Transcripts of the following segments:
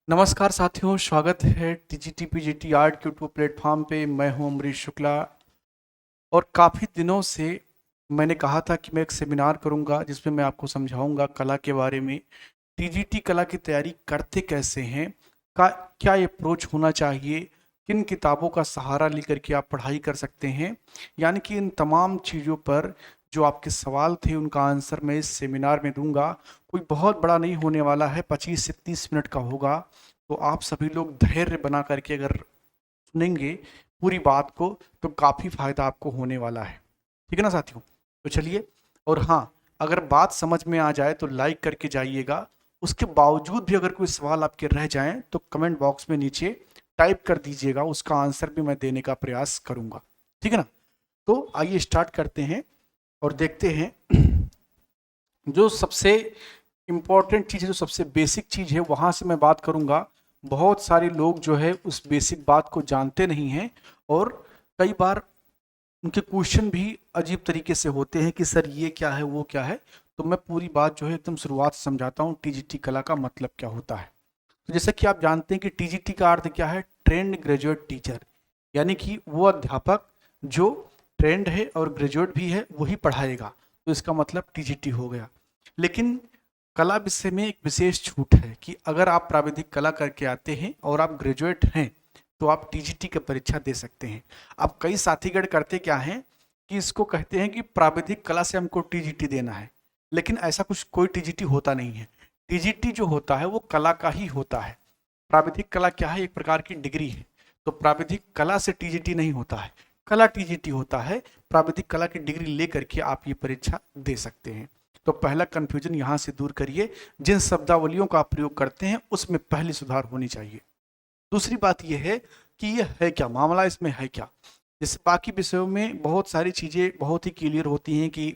नमस्कार साथियों, स्वागत है टीजीटी पीजीटी आर्ट के यूट्यूब प्लेटफॉर्म पे। मैं हूं अमरीश शुक्ला और काफ़ी दिनों से मैंने कहा था कि मैं एक सेमिनार करूंगा जिसमें मैं आपको समझाऊंगा कला के बारे में। टीजीटी कला की तैयारी करते कैसे हैं, का क्या अप्रोच होना चाहिए, किन किताबों का सहारा लेकर के आप पढ़ाई कर सकते हैं, यानी कि इन तमाम चीज़ों पर जो आपके सवाल थे उनका आंसर मैं इस सेमिनार में दूंगा। कोई बहुत बड़ा नहीं होने वाला है, 25 से 30 मिनट का होगा। तो आप सभी लोग धैर्य बना करके अगर सुनेंगे पूरी बात को तो काफ़ी फायदा आपको होने वाला है। ठीक है ना साथियों? तो चलिए। और हाँ, अगर बात समझ में आ जाए तो लाइक करके जाइएगा। उसके बावजूद भी अगर कोई सवाल आपके रह जाएं तो कमेंट बॉक्स में नीचे टाइप कर दीजिएगा, उसका आंसर भी मैं देने का प्रयास करूंगा। ठीक है ना? तो आइए स्टार्ट करते हैं और देखते हैं जो सबसे इम्पॉर्टेंट चीज़ है, जो सबसे बेसिक चीज़ है वहाँ से मैं बात करूँगा। बहुत सारे लोग जो है उस बेसिक बात को जानते नहीं हैं और कई बार उनके क्वेश्चन भी अजीब तरीके से होते हैं कि सर ये क्या है, वो क्या है। तो मैं पूरी बात जो है एकदम शुरुआत से समझाता हूँ टीजीटी कला का मतलब क्या होता है। तो जैसा कि आप जानते हैं कि टीजीटी का अर्थ क्या है, ट्रेंड ग्रेजुएट टीचर, यानी कि वो अध्यापक जो ट्रेंड है और ग्रेजुएट भी है वही पढ़ाएगा। तो इसका मतलब टीजीटी हो गया। लेकिन कला विषय में एक विशेष छूट है कि अगर आप प्राविधिक कला करके आते हैं और आप ग्रेजुएट हैं तो आप टीजीटी की परीक्षा दे सकते हैं। अब कई साथीगण करते क्या हैं कि इसको कहते हैं कि प्राविधिक कला से हमको टीजीटी देना है, लेकिन ऐसा कुछ कोई टीजीटी होता नहीं है। टीजीटी जो होता है वो कला का ही होता है। प्राविधिक कला क्या है, एक प्रकार की डिग्री है। तो प्राविधिक कला से टीजीटी नहीं होता है, कला टीजीटी होता है। प्राविधिक कला की डिग्री लेकर के आप ये परीक्षा दे सकते हैं। तो पहला कंफ्यूजन यहाँ से दूर करिए, जिन शब्दावलियों का आप प्रयोग करते हैं उसमें पहली सुधार होनी चाहिए। दूसरी बात यह है कि ये है क्या, मामला इसमें है क्या। जैसे बाकी विषयों में बहुत सारी चीज़ें बहुत ही क्लियर होती हैं कि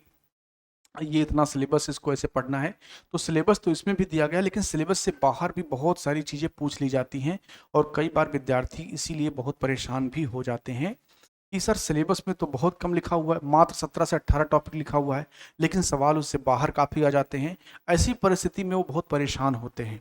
ये इतना सिलेबस, इसको ऐसे पढ़ना है। तो सिलेबस तो इसमें भी दिया गया है, लेकिन सिलेबस से बाहर भी बहुत सारी चीज़ें पूछ ली जाती हैं और कई बार विद्यार्थी इसीलिए बहुत परेशान भी हो जाते हैं कि सर सिलेबस में तो बहुत कम लिखा हुआ है, मात्र 17 से 18 टॉपिक लिखा हुआ है, लेकिन सवाल उससे बाहर काफ़ी आ जाते हैं। ऐसी परिस्थिति में वो बहुत परेशान होते हैं।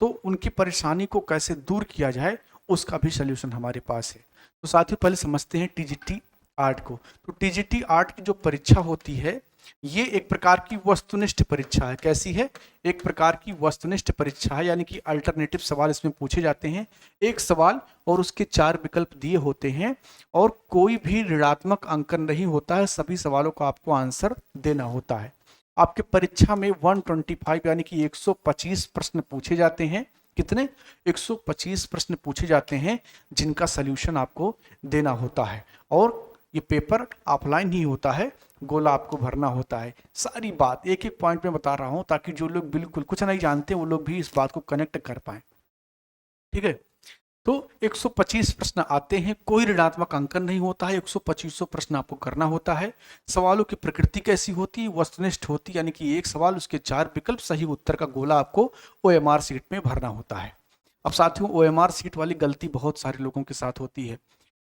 तो उनकी परेशानी को कैसे दूर किया जाए उसका भी सल्यूशन हमारे पास है। तो साथियों पहले समझते हैं टीजीटी आर्ट को। तो टीजीटी आर्ट की जो परीक्षा होती है ये एक प्रकार की वस्तुनिष्ठ परीक्षा है। कैसी है? एक प्रकार की वस्तुनिष्ठ परीक्षा है, यानी कि अल्टरनेटिव सवाल इसमें पूछे जाते हैं। एक सवाल और उसके 4 विकल्प दिए होते हैं और कोई भी ऋणात्मक अंकन नहीं होता है। सभी सवालों का आपको आंसर देना होता है। आपके परीक्षा में 125 यानी कि 125 प्रश्न पूछे जाते हैं। कितने? 125 प्रश्न पूछे जाते हैं जिनका सल्यूशन आपको देना होता है। और ये पेपर ऑफलाइन ही होता है, गोला आपको भरना होता है। सारी बात एक एक पॉइंट में बता रहा हूं ताकि जो लोग बिल्कुल कुछ नहीं जानते वो लोग भी इस बात को कनेक्ट कर पाए। ठीक है? तो 125 प्रश्न आते हैं, कोई ऋणात्मक अंकन नहीं होता है। 125 प्रश्न आपको करना होता है। सवालों की प्रकृति कैसी होती है? वस्तुनिष्ठ होती है, यानी कि एक सवाल उसके 4 विकल्प, सही उत्तर का गोला आपको ओएमआर सीट में भरना होता है। अब साथियों ओएमआर सीट वाली गलती बहुत सारे लोगों के साथ होती है।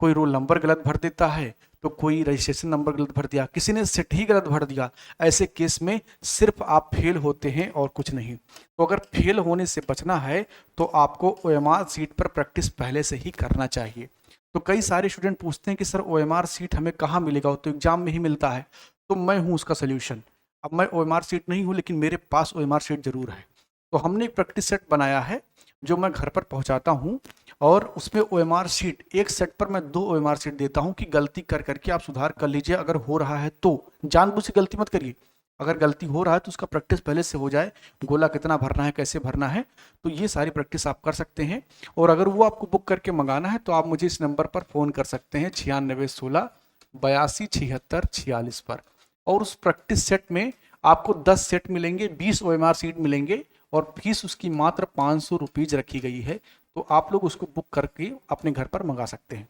कोई रोल नंबर गलत भर देता है, तो कोई रजिस्ट्रेशन नंबर गलत भर दिया, किसी ने सेट ही गलत भर दिया। ऐसे केस में सिर्फ आप फेल होते हैं और कुछ नहीं। तो अगर फेल होने से बचना है तो आपको ओएमआर सीट पर प्रैक्टिस पहले से ही करना चाहिए। तो कई सारे स्टूडेंट पूछते हैं कि सर ओएमआर सीट हमें कहाँ मिलेगा, तो एग्जाम में ही मिलता है। तो मैं हूँ उसका सोल्यूशन। अब मैं ओएमआर सीट नहीं हूँ लेकिन मेरे पास ओएमआर सीट जरूर है। तो हमने एक प्रैक्टिस सेट बनाया है जो मैं घर पर पहुंचाता हूं और उसमें ओएमआर शीट, एक सेट पर मैं 2 ओएमआर शीट देता हूं कि गलती कर करके आप सुधार कर लीजिए। अगर हो रहा है तो जानबूझ के गलती मत करिए। अगर गलती हो रहा है तो उसका प्रैक्टिस पहले से हो जाए, गोला कितना भरना है, कैसे भरना है, तो ये सारी प्रैक्टिस आप कर सकते हैं। और अगर वो आपको बुक करके मंगाना है तो आप मुझे इस नंबर पर फ़ोन कर सकते हैं 9616 82 76 46 पर। और उस प्रैक्टिस सेट में आपको 10 सेट मिलेंगे, 20 ओएमआर सीट मिलेंगे और फीस उसकी मात्र 500 रुपीज रखी गई है। तो आप लोग उसको बुक करके अपने घर पर मंगा सकते हैं।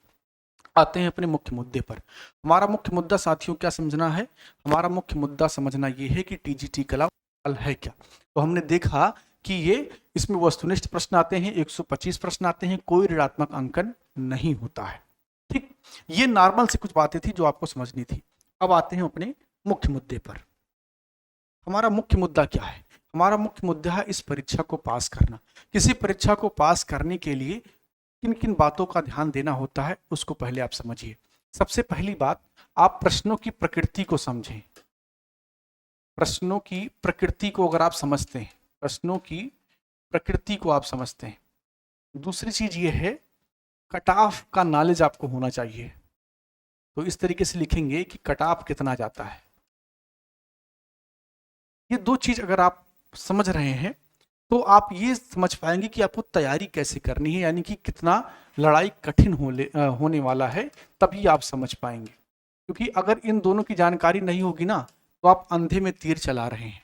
आते हैं अपने मुख्य मुद्दे पर। हमारा मुख्य मुद्दा साथियों क्या समझना है? हमारा मुख्य मुद्दा समझना ये है कि टीजीटी कला है क्या। तो हमने देखा कि ये इसमें वस्तुनिष्ठ प्रश्न आते हैं, 125 प्रश्न आते हैं, कोई ऋणात्मक अंकन नहीं होता है। ठीक, ये नॉर्मल से कुछ बातें थी जो आपको समझनी थी। अब आते हैं अपने मुख्य मुद्दे पर। हमारा मुख्य मुद्दा क्या है? हमारा मुख्य मुद्दा है इस परीक्षा को पास करना। किसी परीक्षा को पास करने के लिए किन किन बातों का ध्यान देना होता है उसको पहले आप समझिए। सबसे पहली बात, आप प्रश्नों की प्रकृति को समझें। प्रश्नों की प्रकृति को अगर आप समझते हैं, प्रश्नों की प्रकृति को आप समझते हैं। दूसरी चीज ये है, कट ऑफ का नॉलेज आपको होना चाहिए। तो इस तरीके से लिखेंगे कि कट ऑफ कितना जाता है। ये दो चीज अगर आप समझ रहे हैं तो आप ये समझ पाएंगे कि आपको तैयारी कैसे करनी है, यानी कि कितना लड़ाई कठिन होने वाला है, तभी आप समझ पाएंगे। क्योंकि अगर इन दोनों की जानकारी नहीं होगी ना तो आप अंधे में तीर चला रहे हैं।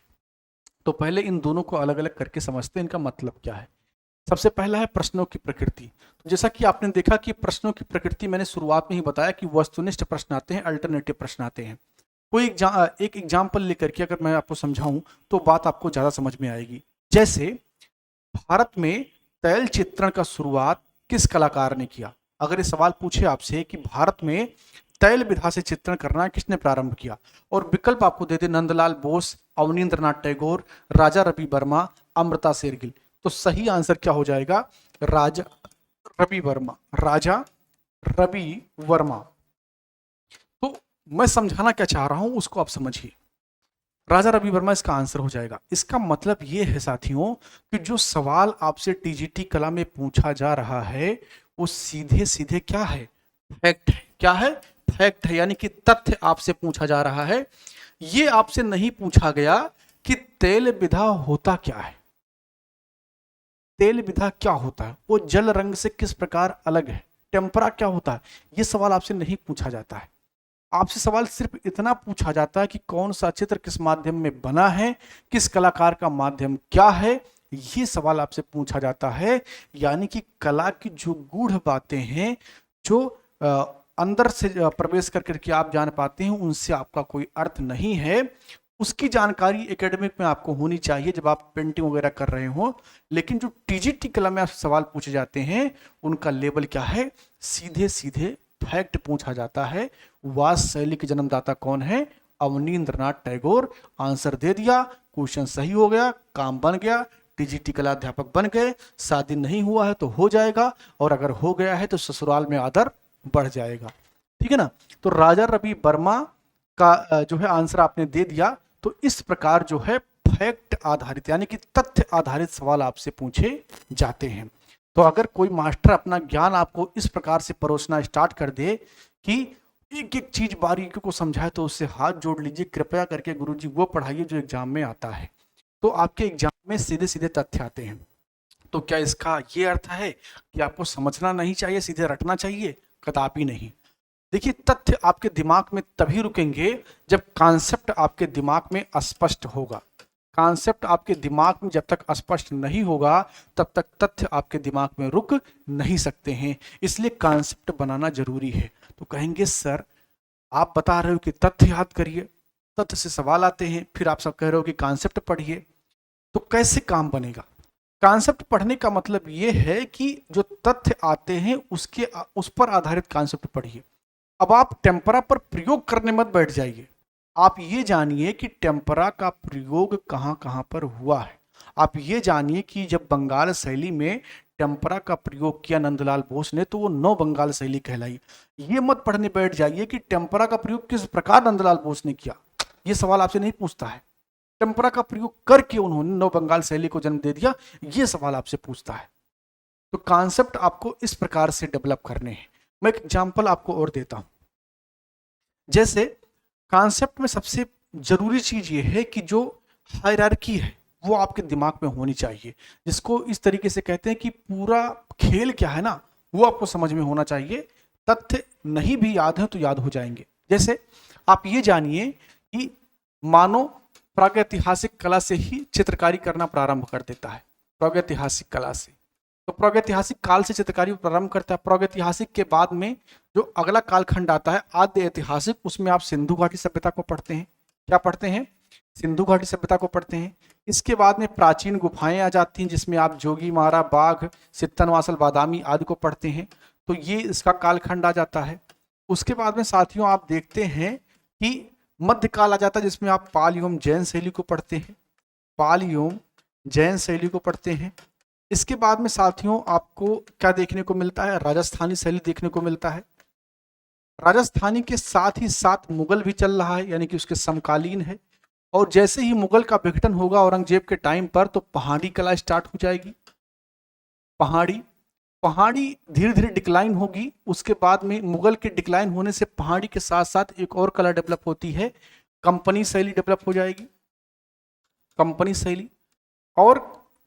तो पहले इन दोनों को अलग अलग करके समझते हैं इनका मतलब क्या है। सबसे पहला है प्रश्नों की प्रकृति। तो जैसा कि आपने देखा कि प्रश्नों की प्रकृति मैंने शुरुआत में ही बताया कि वस्तुनिष्ठ प्रश्न आते हैं, अल्टरनेटिव प्रश्न आते हैं। कोई एक एग्जाम्पल लेकर के अगर मैं आपको समझाऊं तो बात आपको ज्यादा समझ में आएगी। जैसे भारत में तैल चित्रण का शुरुआत किस कलाकार ने किया? अगर ये सवाल पूछे आपसे कि भारत में तैल विधा से चित्रण करना किसने प्रारंभ किया, और विकल्प आपको दे दे नंदलाल बोस, अवनींद्रनाथ टैगोर, राजा रवि वर्मा, अमृता शेरगिल, तो सही आंसर क्या हो जाएगा? राजा रवि वर्मा। राजा रवि वर्मा। तो मैं समझाना क्या चाह रहा हूं उसको आप समझिए। राजा रवि वर्मा इसका आंसर हो जाएगा। इसका मतलब ये है साथियों कि जो सवाल आपसे टीजीटी कला में पूछा जा रहा है वो सीधे सीधे क्या है? फैक्ट है। क्या है? फैक्ट है, यानी कि तथ्य आपसे पूछा जा रहा है। ये आपसे नहीं पूछा गया कि तेल विधा होता क्या है, तेल विधा क्या होता है, वो जल रंग से किस प्रकार अलग है, टेम्परा क्या होता है, ये सवाल आपसे नहीं पूछा जाता है। आपसे सवाल सिर्फ इतना पूछा जाता है कि कौन सा चित्र किस माध्यम में बना है, किस कलाकार का माध्यम क्या है, ये सवाल आपसे पूछा जाता है। यानी कि कला की जो गूढ़ बातें हैं, जो अंदर से प्रवेश कर करके आप जान पाते हैं, उनसे आपका कोई अर्थ नहीं है। उसकी जानकारी एकेडमिक में आपको होनी चाहिए जब आप पेंटिंग वगैरह कर रहे हो। लेकिन जो टीजीटी कला में आपसे सवाल पूछे जाते हैं उनका लेवल क्या है? सीधे सीधे फैक्ट पूछा जाता है। वास शैली के जन्मदाता कौन है? अवनींद्रनाथ टैगोर। आंसर दे दिया, क्वेश्चन सही हो गया, काम बन गया, टीजीटी कला अध्यापक बन गए। शादी नहीं हुआ है तो हो जाएगा, और अगर हो गया है तो ससुराल में आदर बढ़ जाएगा। ठीक है ना? तो राजा रवि वर्मा का जो है आंसर आपने दे दिया। तो इस प्रकार जो है फैक्ट आधारित यानी कि तथ्य आधारित सवाल आपसे पूछे जाते हैं। तो अगर कोई मास्टर अपना ज्ञान आपको इस प्रकार से परोसना स्टार्ट कर दे कि एक एक चीज बारीकी को समझाए, तो उससे हाथ जोड़ लीजिए, कृपया करके गुरुजी वो पढ़ाइए जो एग्जाम में आता है। तो आपके एग्जाम में सीधे सीधे तथ्य आते हैं। तो क्या इसका ये अर्थ है कि आपको समझना नहीं चाहिए, सीधे रटना चाहिए? कदापि नहीं। देखिए, तथ्य आपके दिमाग में तभी रुकेंगे जब कॉन्सेप्ट आपके दिमाग में स्पष्ट होगा। कॉन्सेप्ट आपके दिमाग में जब तक स्पष्ट नहीं होगा तब तक तथ्य आपके दिमाग में रुक नहीं सकते हैं। इसलिए कॉन्सेप्ट बनाना जरूरी है। तो कहेंगे सर आप बता रहे हो कि तथ्य याद करिए, तथ्य से सवाल आते हैं, फिर आप सब कह रहे हो कि कॉन्सेप्ट पढ़िए, तो कैसे काम बनेगा? कॉन्सेप्ट पढ़ने का मतलब ये है कि जो तथ्य आते हैं उस पर आधारित कॉन्सेप्ट पढ़िए। अब आप टेम्परा पर प्रयोग करने मत बैठ जाइए। आप ये जानिए कि टेम्परा का प्रयोग कहाँ कहाँ पर हुआ है। आप ये जानिए कि जब बंगाल शैली में टेम्परा का प्रयोग किया नंदलाल बोस ने तो वो नौ बंगाल शैली कहलाई। ये मत पढ़ने बैठ जाइए कि टेम्परा का प्रयोग किस प्रकार नंदलाल बोस ने किया। ये सवाल आपसे नहीं पूछता है। टेम्परा का प्रयोग करके उन्होंने नौ बंगाल शैली को जन्म दे दिया, ये सवाल आपसे पूछता है। तो कॉन्सेप्ट आपको इस प्रकार से डेवलप करने हैं। मैं एक एग्जाम्पल आपको और देता हूं। जैसे कॉन्सेप्ट में सबसे जरूरी चीज ये है कि जो हायरार्की है वो आपके दिमाग में होनी चाहिए, जिसको इस तरीके से कहते हैं कि पूरा खेल क्या है ना वो आपको समझ में होना चाहिए। तथ्य नहीं भी याद है तो याद हो जाएंगे। जैसे आप ये जानिए कि मानव प्रागैतिहासिक कला से ही चित्रकारी करना प्रारंभ कर देता है। प्रागैतिहासिक कला से, तो प्रागैतिहासिक काल से चित्रकारी प्रारंभ करता है। प्रागैतिहासिक के बाद में जो अगला कालखंड आता है आद्य ऐतिहासिक, उसमें आप सिंधु घाटी सभ्यता को पढ़ते हैं। क्या पढ़ते हैं? सिंधु घाटी सभ्यता को पढ़ते हैं। इसके बाद में प्राचीन गुफाएं आ जाती हैं जिसमें आप जोगी मारा, बाघ, सित्तनवासल, बादामी आदि को पढ़ते हैं। तो ये इसका कालखंड आ जाता है। उसके बाद में साथियों आप देखते हैं कि मध्यकाल आ जाता है जिसमें आप पाल एवं जैन शैली को पढ़ते हैं। पाल एवं जैन शैली को पढ़ते हैं। इसके बाद में साथियों आपको क्या देखने को मिलता है, राजस्थानी शैली देखने को मिलता है। राजस्थानी के साथ ही साथ मुगल भी चल रहा है, यानी कि उसके समकालीन है। और जैसे ही मुगल का विघटन होगा औरंगजेब के टाइम पर, तो पहाड़ी कला स्टार्ट हो जाएगी। पहाड़ी पहाड़ी धीरे धीरे डिक्लाइन होगी। उसके बाद में मुगल के डिक्लाइन होने से पहाड़ी के साथ साथ एक और कला डेवलप होती है, कंपनी शैली डेवलप हो जाएगी, कंपनी शैली। और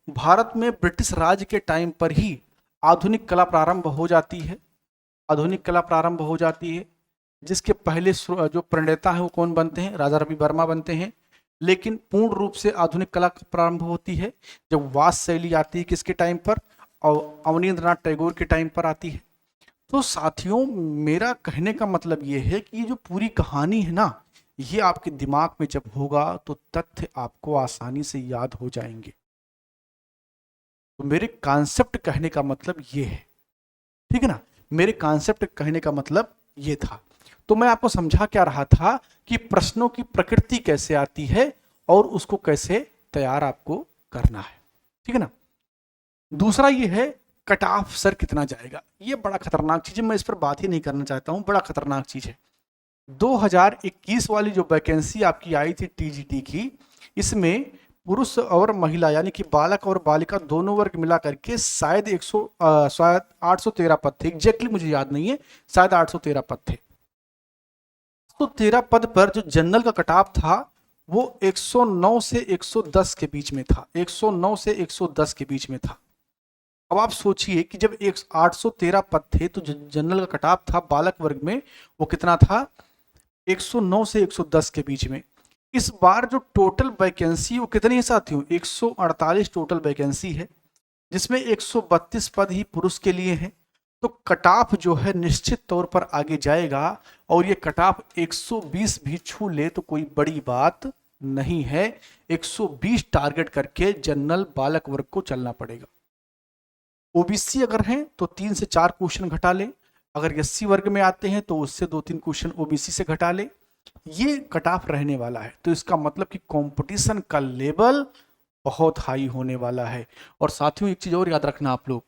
भारत में ब्रिटिश राज के टाइम पर ही आधुनिक कला प्रारंभ हो जाती है, आधुनिक कला प्रारंभ हो जाती है, जिसके पहले जो प्रणेता हैं वो कौन बनते हैं, राजा रवि वर्मा बनते हैं। लेकिन पूर्ण रूप से आधुनिक कला प्रारंभ होती है जब वास शैली आती है, किसके टाइम पर, और अवनींद्रनाथ टैगोर के टाइम पर आती है। तो साथियों मेरा कहने का मतलब ये है कि ये जो पूरी कहानी है ना, ये आपके दिमाग में जब होगा तो तथ्य आपको आसानी से याद हो जाएंगे। तो मेरे कॉन्सेप्ट कहने का मतलब ये है, ठीक है ना, मेरे कॉन्सेप्ट कहने का मतलब ये था। तो मैं आपको समझा क्या रहा था कि प्रश्नों की प्रकृति कैसे आती है और उसको कैसे तैयार आपको करना है, ठीक है ना। दूसरा ये है कट ऑफ सर कितना जाएगा, ये बड़ा खतरनाक चीज है, मैं इस पर बात ही नहीं करना चाहता हूं, बड़ा खतरनाक चीज है। 2021 वाली जो वैकेंसी आपकी आई थी टीजीटी की, इसमें पुरुष और महिला यानी कि बालक और बालिका दोनों वर्ग मिला करके शायद 813 पद थे, एग्जैक्टली मुझे याद नहीं है, शायद 813 पद थे। 813 पद पर जो जनरल का कटाव था वो 109 से 110 के बीच में था, 109 से 110 के बीच में था। अब आप सोचिए कि जब 813 पद थे तो जनरल का कटाव था बालक वर्ग में वो कितना था, 109 से 110 के बीच में। इस बार जो टोटल वैकेंसी वो कितनी है साथियों, 148 टोटल वैकेंसी है, जिसमें 132 पद ही पुरुष के लिए हैं। तो कट ऑफ जो है निश्चित तौर पर आगे जाएगा, और ये कट ऑफ 120 भी छू ले तो कोई बड़ी बात नहीं है। 120 टारगेट करके जनरल बालक वर्ग को चलना पड़ेगा। ओबीसी अगर हैं तो 3 से 4 क्वेश्चन घटा ले, अगर एससी वर्ग में आते हैं तो उससे 2-3 क्वेश्चन ओबीसी से घटा ले, ये कट ऑफ रहने वाला है। तो इसका मतलब कि कंपटीशन का लेवल बहुत हाई होने वाला है। और साथियों एक चीज और याद रखना आप लोग,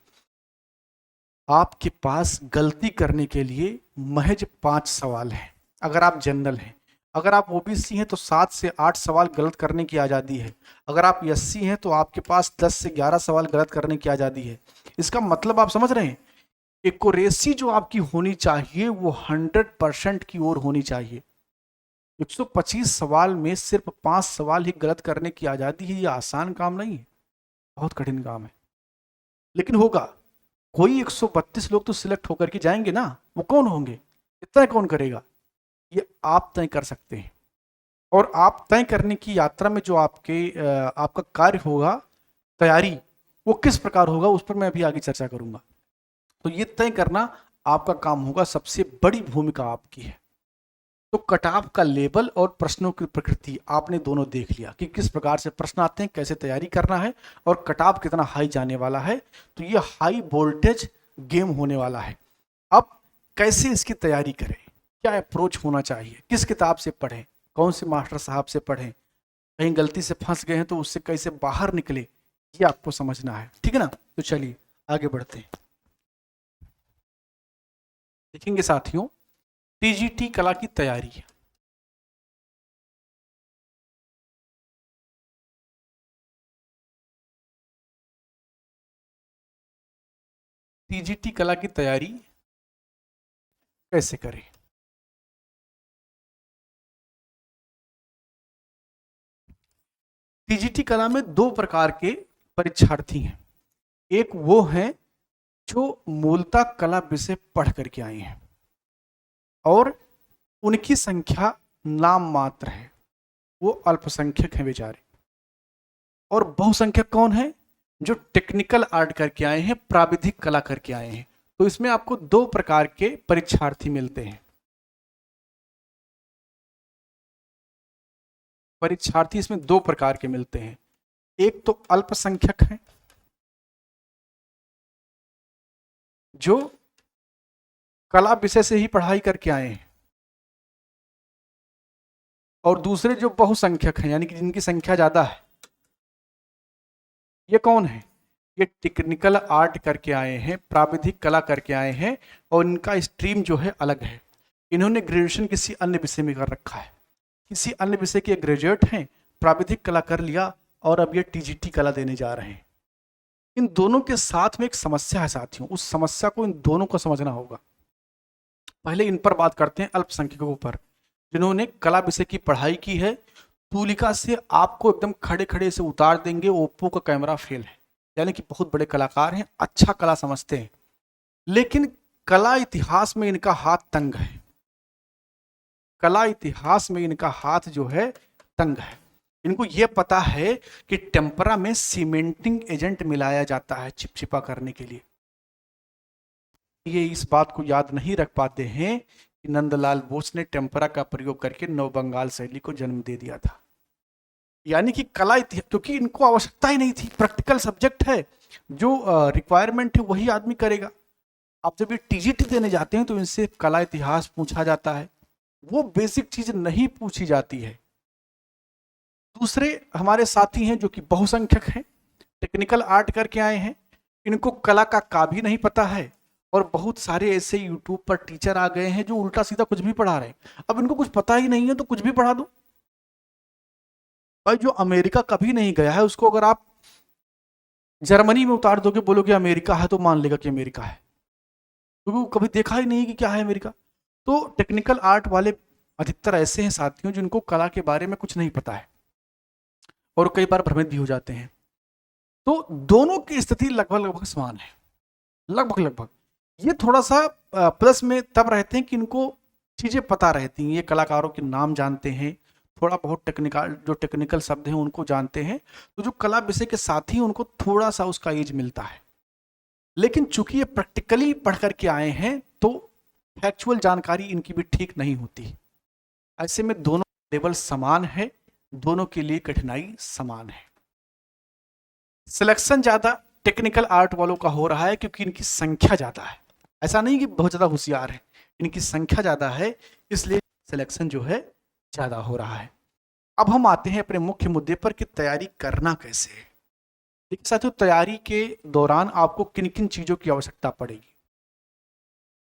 आपके पास गलती करने के लिए महज 5 सवाल हैं अगर आप जनरल हैं। अगर आप ओबीसी हैं तो 7 से 8 सवाल गलत करने की आज़ादी है। अगर आप एससी हैं तो आपके पास 10 से 11 सवाल गलत करने की आज़ादी है। इसका मतलब आप समझ रहे हैं, एक्यूरेसी जो आपकी होनी चाहिए वो 100% की ओर होनी चाहिए। 125 सवाल में सिर्फ 5 सवाल ही गलत करने की आज़ादी है, ये आसान काम नहीं है, बहुत कठिन काम है, लेकिन होगा। कोई 132 लोग तो सिलेक्ट होकर के जाएंगे ना, वो कौन होंगे, इतना कौन करेगा, ये आप तय कर सकते हैं। और आप तय करने की यात्रा में जो आपका कार्य होगा, तैयारी, वो किस प्रकार होगा उस पर मैं अभी आगे चर्चा करूंगा। तो ये तय करना आपका काम होगा, सबसे बड़ी भूमिका आपकी है। तो कटाव का लेवल और प्रश्नों की प्रकृति आपने दोनों देख लिया कि किस प्रकार से प्रश्न आते हैं, कैसे तैयारी करना है, और कटाव कितना हाई जाने वाला है। तो ये हाई वोल्टेज गेम होने वाला है। अब कैसे इसकी तैयारी करें, क्या अप्रोच होना चाहिए, किस किताब से पढ़ें, कौन से मास्टर साहब से पढ़ें, कहीं गलती से फंस गए हैं तो उससे कैसे बाहर निकले, ये आपको समझना है, ठीक है ना। तो चलिए आगे बढ़ते हैं। देखेंगे साथियों टीजीटी कला की तैयारी है। टीजीटी कला की तैयारी कैसे करें। टीजीटी कला में 2 प्रकार के परीक्षार्थी हैं। एक वो हैं जो मूलतः कला विषय पढ़ करके आए हैं और उनकी संख्या नाम मात्र है, वो अल्पसंख्यक हैं बेचारे। और बहुसंख्यक कौन है, जो टेक्निकल आर्ट करके आए हैं, प्राविधिक कला करके आए हैं। तो इसमें आपको 2 प्रकार के परीक्षार्थी मिलते हैं। परीक्षार्थी इसमें 2 प्रकार के मिलते हैं। एक तो अल्पसंख्यक हैं जो कला विषय से ही पढ़ाई करके आए हैं, और दूसरे जो बहुसंख्यक हैं यानी कि जिनकी संख्या ज्यादा है, ये कौन है? ये टेक्निकल आर्ट करके आए हैं, प्राविधिक कला करके आए हैं, और इनका स्ट्रीम जो है अलग है। इन्होंने ग्रेजुएशन किसी अन्य विषय में कर रखा है, किसी अन्य विषय के ग्रेजुएट हैं, प्राविधिक कला कर लिया और अब ये टीजीटी कला देने जा रहे हैं। इन दोनों के साथ में एक समस्या है साथियों, उस समस्या को इन दोनों को समझना होगा। पहले इन पर बात करते हैं, अल्पसंख्यकों पर, जिन्होंने कला विषय की पढ़ाई की है। तूलिका से आपको एकदम खड़े खड़े से उतार देंगे ओप्पो का कैमरा फेल है, यानी कि बहुत बड़े कलाकार हैं, अच्छा कला समझते हैं, लेकिन कला इतिहास में इनका हाथ तंग है। कला इतिहास में इनका हाथ जो है तंग है। इनको यह पता है कि टेम्परा में सीमेंटिंग एजेंट मिलाया जाता है चिपचिपा करने के लिए। ये इस बात को याद नहीं रख पाते हैं कि नंदलाल बोस ने टेम्परा का प्रयोग करके नव बंगाल शैली को जन्म दे दिया था। यानी कि कला इतिहास, क्योंकि इनको आवश्यकता ही नहीं थी, प्रैक्टिकल सब्जेक्ट है, जो रिक्वायरमेंट है वही आदमी करेगा। आप जब ये टीजीटी देने जाते हैं तो इनसे कला इतिहास पूछा जाता है, वो बेसिक चीज नहीं पूछी जाती है। दूसरे हमारे साथी हैं जो कि बहुसंख्यक हैं, टेक्निकल आर्ट करके आए हैं, इनको कला का भी नहीं पता है, और बहुत सारे ऐसे यूट्यूब पर टीचर आ गए हैं जो उल्टा सीधा कुछ भी पढ़ा रहे हैं। अब इनको कुछ पता ही नहीं है तो कुछ भी पढ़ा दो। भाई जो अमेरिका कभी नहीं गया है उसको अगर आप जर्मनी में उतार दोगे, बोलोगे अमेरिका है, तो मान लेगा कि अमेरिका है, क्योंकि वो कभी देखा ही नहीं कि क्या है अमेरिका। तो टेक्निकल आर्ट वाले अधिकतर ऐसे हैं साथियों जिनको कला के बारे में कुछ नहीं पता है और कई बार भ्रमित भी हो जाते हैं। तो दोनों की स्थिति लगभग लगभग समान है, लगभग लगभग। ये थोड़ा सा प्लस में तब रहते हैं कि इनको चीजें पता रहती हैं, ये कलाकारों के नाम जानते हैं, थोड़ा बहुत टेक्निकल शब्द हैं उनको जानते हैं। तो जो कला विषय के साथी हैं उनको थोड़ा सा उसका एज मिलता है, लेकिन चूंकि ये प्रैक्टिकली पढ़ करके आए हैं तो फैक्चुअल जानकारी इनकी भी ठीक नहीं होती। ऐसे में दोनों लेवल समान है, दोनों के लिए कठिनाई समान है। सिलेक्शन ज्यादा टेक्निकल आर्ट वालों का हो रहा है क्योंकि इनकी संख्या ज्यादा है। ऐसा नहीं कि बहुत ज्यादा होशियार है, इनकी संख्या ज्यादा है, इसलिए सिलेक्शन जो है ज्यादा हो रहा है। अब हम आते हैं अपने मुख्य मुद्दे पर कि तैयारी करना कैसे है। देखिए साथियों, तैयारी के दौरान आपको किन किन चीजों की आवश्यकता पड़ेगी।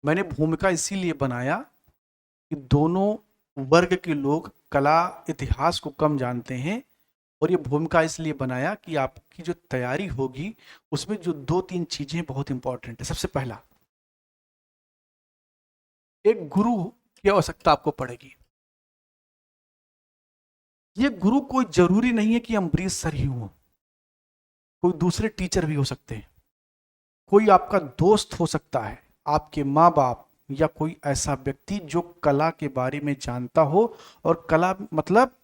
मैंने भूमिका इसीलिए बनाया कि दोनों वर्ग के लोग कला इतिहास को कम जानते हैं, और ये भूमिका इसलिए बनाया कि आपकी जो तैयारी होगी उसमें जो 2-3 चीजें बहुत इंपॉर्टेंट है। सबसे पहला, एक गुरु की आवश्यकता आपको पड़ेगी। ये गुरु कोई जरूरी नहीं है कि अम्बरीश सर ही हो, कोई दूसरे टीचर भी हो सकते हैं, कोई आपका दोस्त हो सकता है, आपके माँ बाप, या कोई ऐसा व्यक्ति जो कला के बारे में जानता हो, और कला मतलब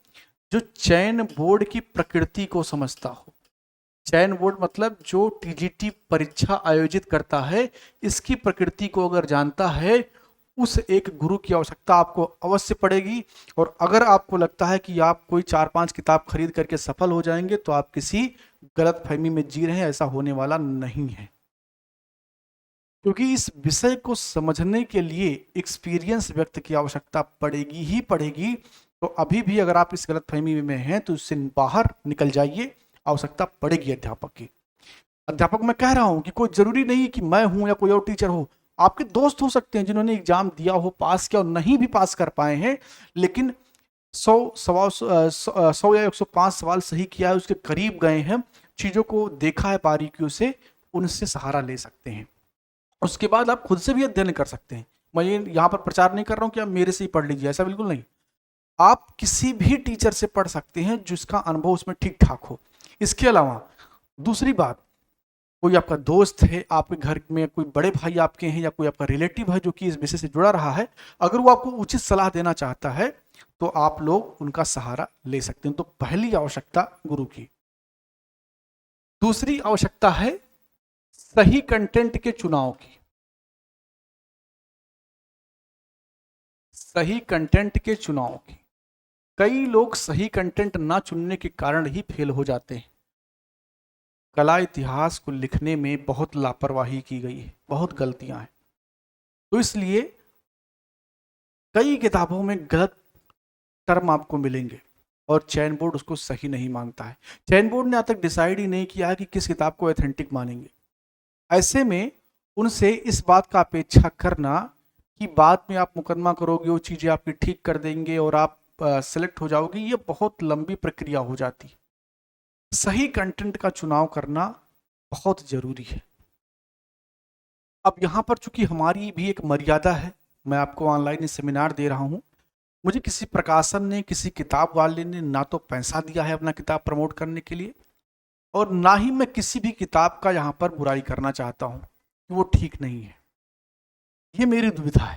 जो चयन बोर्ड की प्रकृति को समझता हो। चयन बोर्ड मतलब जो टीजीटी परीक्षा आयोजित करता है, इसकी प्रकृति को अगर जानता है, उस एक गुरु की आवश्यकता आपको अवश्य पड़ेगी। और अगर आपको लगता है कि आप कोई 4-5 किताब खरीद करके सफल हो जाएंगे तो आप किसी गलत फहमी में जी रहे हैं, ऐसा होने वाला नहीं है। क्योंकि इस विषय को समझने के लिए एक्सपीरियंस व्यक्ति की आवश्यकता पड़ेगी ही पड़ेगी। तो अभी भी अगर आप इस गलतफहमी में हैं तो इससे बाहर निकल जाइए, आवश्यकता पड़ेगी अध्यापक की। अध्यापक मैं कह रहा हूं कि कोई जरूरी नहीं कि मैं हूं या कोई और टीचर हो, आपके दोस्त हो सकते हैं जिन्होंने एग्जाम दिया हो, पास किया और नहीं भी पास कर पाए हैं, लेकिन 100 या 105 सवाल सही किया है, उसके करीब गए हैं, चीजों को देखा है बारीकियों से, उनसे सहारा ले सकते हैं। उसके बाद आप खुद से भी अध्ययन कर सकते हैं। मैं ये यहाँ पर प्रचार नहीं कर रहा हूँ कि आप मेरे से ही पढ़ लीजिए, ऐसा बिल्कुल नहीं। आप किसी भी टीचर से पढ़ सकते हैं जिसका अनुभव उसमें ठीक ठाक हो। इसके अलावा दूसरी बात, कोई आपका दोस्त है, आपके घर में कोई बड़े भाई आपके हैं, या कोई आपका रिलेटिव है जो कि इस विषय से जुड़ा रहा है, अगर वो आपको उचित सलाह देना चाहता है तो आप लोग उनका सहारा ले सकते हैं। तो पहली आवश्यकता गुरु की। दूसरी आवश्यकता है सही कंटेंट के चुनाव की। सही कंटेंट के चुनाव की। कई लोग सही कंटेंट ना चुनने के कारण ही फेल हो जाते हैं। कला इतिहास को लिखने में बहुत लापरवाही की गई है, बहुत गलतियां हैं, तो इसलिए कई किताबों में गलत टर्म आपको मिलेंगे। और चयन बोर्ड उसको सही नहीं मानता है। चयन बोर्ड ने आज तक डिसाइड ही नहीं किया है कि किस किताब को ऑथेंटिक मानेंगे। ऐसे में उनसे इस बात का अपेक्षा करना कि बाद में आप मुकदमा करोगे, वो चीज़ें आपकी ठीक कर देंगे और आप सेलेक्ट हो जाओगे, ये बहुत लंबी प्रक्रिया हो जाती है। सही कंटेंट का चुनाव करना बहुत जरूरी है। अब यहाँ पर चूंकि हमारी भी एक मर्यादा है, मैं आपको ऑनलाइन सेमिनार दे रहा हूँ, मुझे किसी प्रकाशन ने, किसी किताब वाले ने ना तो पैसा दिया है अपना किताब प्रमोट करने के लिए, और ना ही मैं किसी भी किताब का यहाँ पर बुराई करना चाहता हूँ कि वो ठीक नहीं है। ये मेरी दुविधा है,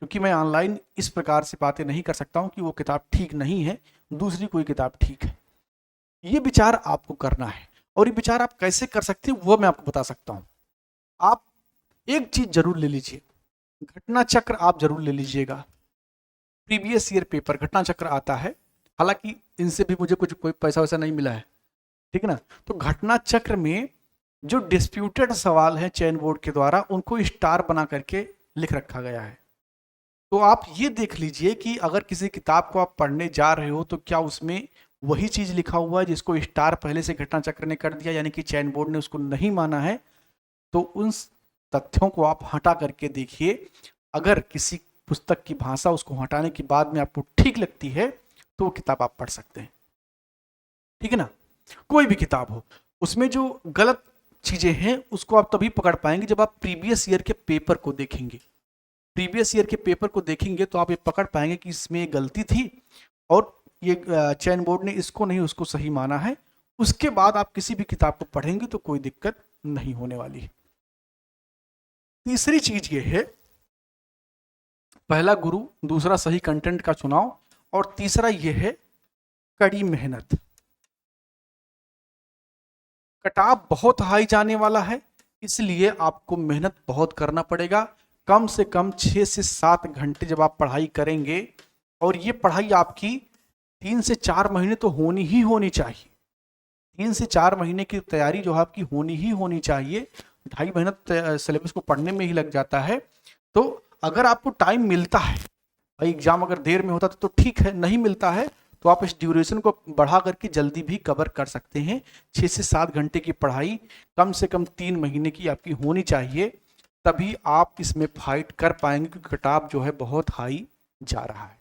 क्योंकि मैं ऑनलाइन इस प्रकार से बातें नहीं कर सकता हूँ कि वो किताब ठीक नहीं है, दूसरी कोई किताब ठीक है। ये विचार आपको करना है, और ये विचार आप कैसे कर सकते हैं वो मैं आपको बता सकता हूँ। आप एक चीज जरूर ले लीजिए, घटना चक्र आप जरूर ले लीजिएगा। प्रीवियस ईयर पेपर घटना चक्र आता है, हालांकि इनसे भी मुझे कुछ कोई पैसा वैसा नहीं मिला है, ठीक है ना। तो घटना चक्र में जो डिस्प्यूटेड सवाल हैं चयन बोर्ड के द्वारा, उनको स्टार बना करके लिख रखा गया है। तो आप ये देख लीजिए कि अगर किसी किताब को आप पढ़ने जा रहे हो तो क्या उसमें वही चीज लिखा हुआ है जिसको स्टार पहले से घटना चक्र ने कर दिया, यानी कि चयन बोर्ड ने उसको नहीं माना है। तो उन तथ्यों को आप हटा करके देखिए। अगर किसी पुस्तक की भाषा उसको हटाने के बाद में आपको ठीक लगती है तो वो किताब आप पढ़ सकते हैं, ठीक है ना। कोई भी किताब हो, उसमें जो गलत चीजें हैं उसको आप तभी पकड़ पाएंगे जब आप प्रीवियस ईयर के पेपर को देखेंगे। प्रीवियस ईयर के पेपर को देखेंगे तो आप ये पकड़ पाएंगे कि इसमें ये गलती थी और ये चयन बोर्ड ने इसको नहीं उसको सही माना है। उसके बाद आप किसी भी किताब को पढ़ेंगे तो कोई दिक्कत नहीं होने वाली है। तीसरी चीज ये है, पहला गुरु, दूसरा सही कंटेंट का चुनाव, और तीसरा ये है कड़ी मेहनत। कटाव बहुत हाई जाने वाला है, इसलिए आपको मेहनत बहुत करना पड़ेगा। कम से कम 6 से 7 घंटे जब आप पढ़ाई करेंगे, और ये पढ़ाई आपकी 3 से 4 महीने तो होनी ही होनी चाहिए। 3 से 4 महीने की तैयारी जो है आपकी होनी ही होनी चाहिए। 2.5 महीना सिलेबस को पढ़ने में ही लग जाता है। तो अगर आपको टाइम मिलता है, भाई एग्जाम अगर देर में होता तो ठीक है, नहीं मिलता है तो आप इस ड्यूरेशन को बढ़ा करके जल्दी भी कवर कर सकते हैं। 6 से 7 घंटे की पढ़ाई कम से कम 3 महीने की आपकी होनी चाहिए, तभी आप इसमें फाइट कर पाएंगे, क्योंकि कटाव जो है बहुत हाई जा रहा है।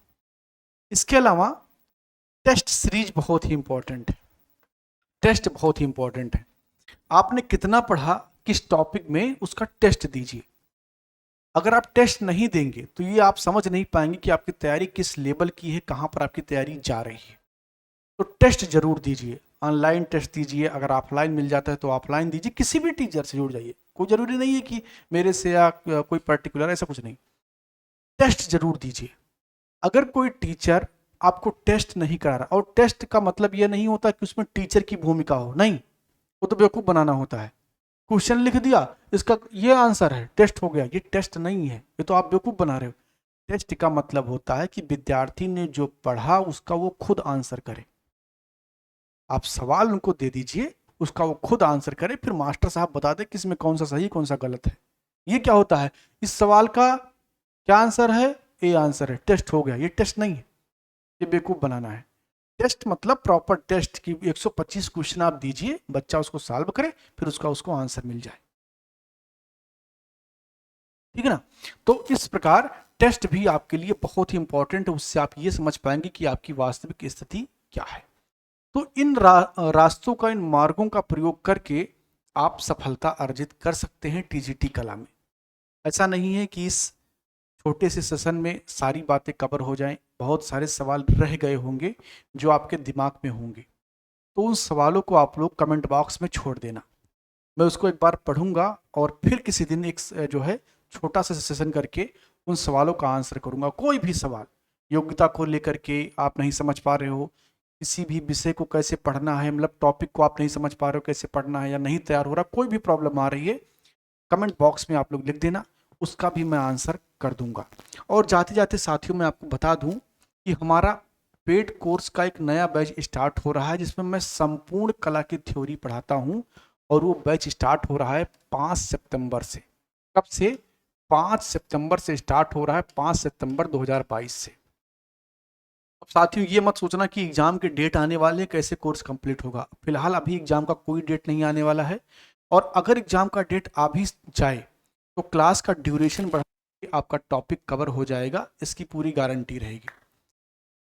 इसके अलावा टेस्ट सीरीज बहुत ही इंपॉर्टेंट है। टेस्ट बहुत ही इंपॉर्टेंट है। आपने कितना पढ़ा, किस टॉपिक में, उसका टेस्ट दीजिए। अगर आप टेस्ट नहीं देंगे तो ये आप समझ नहीं पाएंगे कि आपकी तैयारी किस लेवल की है, कहाँ पर आपकी तैयारी जा रही है। तो टेस्ट जरूर दीजिए, ऑनलाइन टेस्ट दीजिए, अगर ऑफलाइन मिल जाता है तो ऑफलाइन दीजिए, किसी भी टीचर से जुड़ जाइए। कोई जरूरी नहीं है कि मेरे से या कोई पर्टिकुलर, ऐसा कुछ नहीं। टेस्ट जरूर दीजिए। अगर कोई टीचर आपको टेस्ट नहीं करा रहा, और टेस्ट का मतलब यह नहीं होता कि उसमें टीचर की भूमिका हो, नहीं, वो तो बेवकूफ बनाना होता है। क्वेश्चन लिख दिया, इसका ये आंसर है, टेस्ट हो गया, ये टेस्ट नहीं है, ये तो आप बेवकूफ बना रहे हो। टेस्ट का मतलब होता है कि विद्यार्थी ने जो पढ़ा उसका वो खुद आंसर करे। आप सवाल उनको दे दीजिए, उसका वो खुद आंसर करे, फिर मास्टर साहब बता दे किसमें कौन सा सही कौन सा गलत है। ये क्या होता है, इस सवाल का क्या आंसर है, ए आंसर है, टेस्ट हो गया, ये टेस्ट नहीं है, ये बेवकूफ बनाना है। टेस्ट मतलब प्रॉपर टेस्ट की 125 क्वेश्चन आप दीजिए, बच्चा उसको सॉल्व करे, फिर उसको आंसर मिल जाए, ठीक है ना। तो इस प्रकार टेस्ट भी आपके लिए बहुत ही इंपॉर्टेंट है, उससे आप ये समझ पाएंगे कि आपकी वास्तविक स्थिति क्या है। तो इन रास्तों का, इन मार्गों का प्रयोग करके आप सफलता अर्जित कर सकते हैं टीजीटी कला में। ऐसा नहीं है कि इस छोटे से सेशन में सारी बातें कवर हो जाएं, बहुत सारे सवाल रह गए होंगे जो आपके दिमाग में होंगे। तो उन सवालों को आप लोग कमेंट बॉक्स में छोड़ देना, मैं उसको एक बार पढ़ूंगा और फिर किसी दिन एक जो है छोटा सा सेशन करके उन सवालों का आंसर करूंगा। कोई भी सवाल योग्यता को लेकर के आप नहीं समझ पा रहे हो, किसी भी विषय को कैसे पढ़ना है, मतलब टॉपिक को आप नहीं समझ पा रहे हो कैसे पढ़ना है, या नहीं तैयार हो रहा, कोई भी प्रॉब्लम आ रही है, कमेंट बॉक्स में आप लोग लिख देना, उसका भी मैं आंसर कर दूंगा। और जाते जाते साथियों मैं आपको बता दूं कि हमारा पेड कोर्स का एक नया बैच स्टार्ट हो रहा है, जिसमें मैं संपूर्ण कला की थ्योरी पढ़ाता हूं, और वो बैच स्टार्ट हो रहा है 5 सितंबर से। कब से? 5 सितंबर से स्टार्ट हो रहा है, 5 सितंबर 2022 से। अब साथियों ये मत सोचना कि एग्जाम के डेट आने वाले हैं, कैसे कोर्स कंप्लीट होगा। फिलहाल अभी एग्जाम का कोई डेट नहीं आने वाला है, और अगर एग्जाम का डेट आ भी जाए तो क्लास का ड्यूरेशन बढ़ा के आपका टॉपिक कवर हो जाएगा, इसकी पूरी गारंटी रहेगी।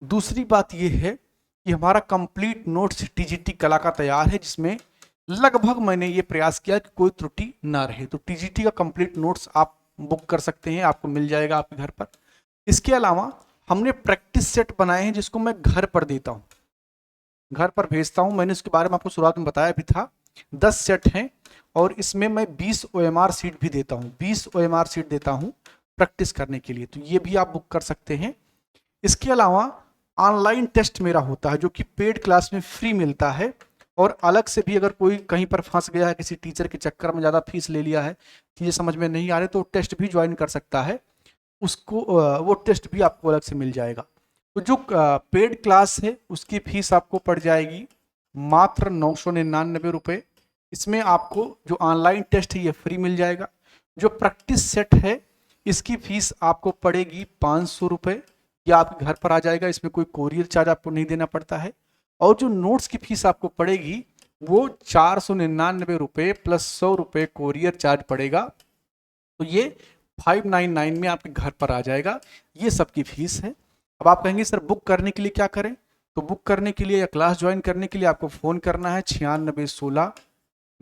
दूसरी बात यह है कि हमारा कंप्लीट नोट्स टीजीटी कला का तैयार है, जिसमें लगभग मैंने ये प्रयास किया कि कोई त्रुटि ना रहे। तो टीजीटी का कंप्लीट नोट्स आप बुक कर सकते हैं, आपको मिल जाएगा आपके घर पर। इसके अलावा हमने प्रैक्टिस सेट बनाए हैं जिसको मैं घर पर देता हूँ, घर पर भेजता हूँ। मैंने इसके बारे में आपको शुरुआत में बताया भी था। 10 सेट हैं और इसमें मैं 20 OMR सीट भी देता हूँ, 20 OMR सीट देता हूँ प्रैक्टिस करने के लिए। तो ये भी आप बुक कर सकते हैं। इसके अलावा ऑनलाइन टेस्ट मेरा होता है जो कि पेड क्लास में फ्री मिलता है, और अलग से भी अगर कोई कहीं पर फंस गया है, किसी टीचर के चक्कर में ज़्यादा फीस ले लिया है, चीज़ें समझ में नहीं आ रही, तो टेस्ट भी ज्वाइन कर सकता है, उसको वो टेस्ट भी आपको अलग से मिल जाएगा। तो जो पेड क्लास है उसकी फीस आपको पड़ जाएगी मात्र 999 रुपये। इसमें आपको जो ऑनलाइन टेस्ट है ये फ्री मिल जाएगा। जो प्रैक्टिस सेट है इसकी फीस आपको पड़ेगी 500 रुपये, या आपके घर पर आ जाएगा, इसमें कोई कोरियर चार्ज आपको नहीं देना पड़ता है। और जो नोट्स की फीस आपको पड़ेगी वो 499 रुपये प्लस 100 रुपये कोरियर चार्ज पड़ेगा। तो ये 599 में आपके घर पर आ जाएगा। ये सबकी फीस है। अब आप कहेंगे सर बुक करने के लिए क्या करें? तो बुक करने के लिए या क्लास ज्वाइन करने के लिए आपको फ़ोन करना है 9616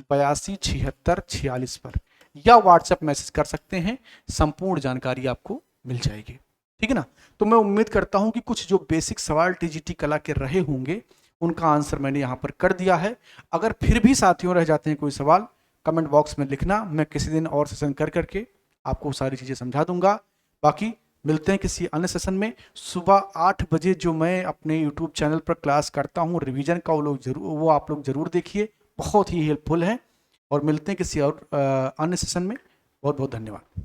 82 76 46 पर, या व्हाट्सएप मैसेज कर सकते हैं, संपूर्ण जानकारी आपको मिल जाएगी। ठीक है ना? तो मैं उम्मीद करता हूं कि कुछ जो बेसिक सवाल टीजीटी कला के रहे होंगे उनका आंसर मैंने यहाँ पर कर दिया है। अगर फिर भी साथियों रह जाते हैं कोई सवाल, कमेंट बॉक्स में लिखना, मैं किसी दिन और सेशन कर करके आपको सारी चीज़ें समझा दूंगा। बाकी मिलते हैं किसी अन्य सेशन में। सुबह 8 बजे जो मैं अपने यूट्यूब चैनल पर क्लास करता हूँ रिवीजन का, वो आप लोग जरूर देखिए, बहुत ही हेल्पफुल है। और मिलते हैं किसी और अन्य सेशन में। बहुत बहुत धन्यवाद।